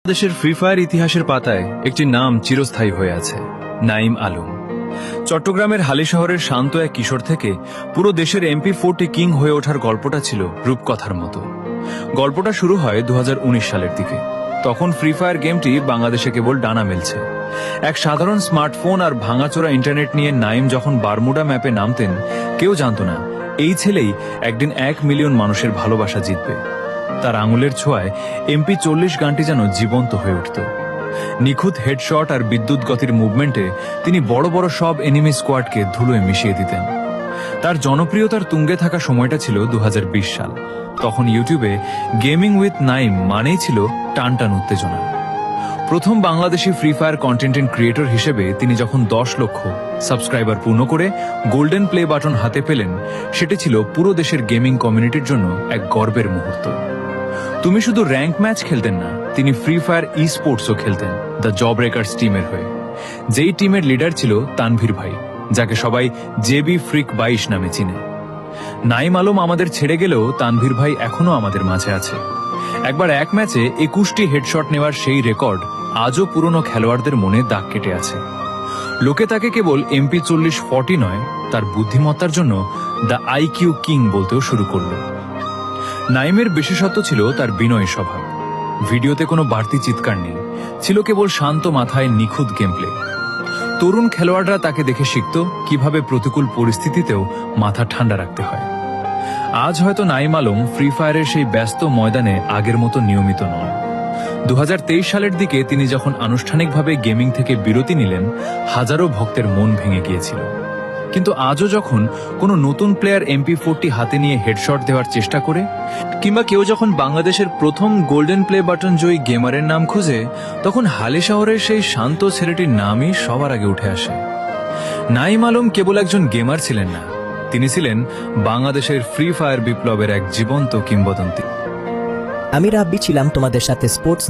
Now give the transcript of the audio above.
বাংলাদেশের free fire ইতিহাসের পাতায় একটি নাম চিরস্থায়ী হয়ে আছে, নাঈম আলম। চট্টগ্রামের হালি শহরের শান্ত এক কিশোর থেকে পুরো দেশের MP40 কিং হয়ে ওঠার গল্পটা ছিল রূপকথার মতো। গল্পটা শুরু হয় 2019 সালের দিকে। তখন ফ্রি ফায়ার গেমটি বাংলাদেশে কেবল ডানা মেলছে। এক সাধারণ স্মার্টফোন আর ভাঙাচোরা ইন্টারনেট নিয়ে নাঈম যখন বারমুডা ম্যাপে নামতেন, কেউ জানত না এই ছেলেই একদিন 1 মিলিয়ন মানুষের ভালোবাসা জিতবে। তার আঙুলের ছোঁয়ায় MP40 গানটি যেন জীবন্ত হয়ে উঠত। নিখুঁত হেডশট আর বিদ্যুৎ গতির মুভমেন্টে তিনি বড় বড় সব এনিমি স্কোয়াডকে ধুলোয় মিশিয়ে দিতেন। তার জনপ্রিয়তার তুঙ্গে থাকা সময়টা ছিল 2020 সাল। তখন ইউটিউবে গেমিং উইথ নাঈম মানেই ছিল টানটান উত্তেজনা। প্রথম Bangladeshi free fire content creator হিসেবে তিনি যখন 10 লক্ষ সাবস্ক্রাইবার পূর্ণ করে গোল্ডেন প্লে বাটন হাতে পেলেন, সেটি ছিল পুরো দেশের গেমিং কমিউনিটির জন্য এক গর্বের মুহূর্ত। তুমি শুধু র্যাঙ্ক ম্যাচ খেলতেন না, তিনি ফ্রি ফায়ার ই স্পোর্টসও খেলতেন দ্য জব ব্রেকার্স টিমের হয়ে। যেই টিমের লিডার ছিল তানভীর ভাই, যাকে সবাই জেবি ফ্রিক 22 নামে চিনে। নাঈম আলম আমাদের ছেড়ে গেলেও তানভীর ভাই এখনো আমাদের মাঝে আছে। একবার এক ম্যাচে 21টি হেডশট নেওয়ার সেই রেকর্ড আজও পুরনো খেলোয়াড়দের মনে দাগ কেটে আছে। লোকে তাকে কেবল MP40 নয়, তার বুদ্ধিমত্তার জন্য দ্য IQ কিং বলতেও শুরু করল। নাঈমের বিশেষত্ব ছিল তার বিনয়ী স্বভাব। ভিডিওতে কোনো বাড়তি চিৎকার নেই, ছিল কেবল শান্ত মাথায় নিখুঁত গেমপ্লে। তরুণ খেলোয়াড়রা তাকে দেখে শিখত কিভাবে প্রতিকূল পরিস্থিতিতেও মাথা ঠান্ডা রাখতে হয়। আজ হয়তো নাঈম আলম ফ্রি ফায়ারের সেই ব্যস্ত ময়দানে আগের মতো নিয়মিত নন। 2023 সালের দিকে তিনি যখন আনুষ্ঠানিকভাবে গেমিং থেকে বিরতি নিলেন, হাজারো ভক্তের মন ভেঙে গিয়েছিল। কিন্তু আজও যখন কোনো নতুন প্লেয়ার MP40 হাতে নিয়ে হেডশট দেওয়ার চেষ্টা করে, কিংবা কেউ যখন বাংলাদেশের প্রথম গোল্ডেন প্লে বাটন জয়ী গেমারের নাম খোঁজে, তখন হালি শহরের সেই শান্ত ছেলেটির নামই সবার আগে উঠে আসে। নাঈম আলম কেবল একজন গেমার ছিলেন না, তিনি ছিলেন বাংলাদেশের ফ্রি ফায়ার বিপ্লবের এক জীবন্ত কিংবদন্তি। আমি রাব্বি ছিলাম তোমাদের সাথে স্পোর্টস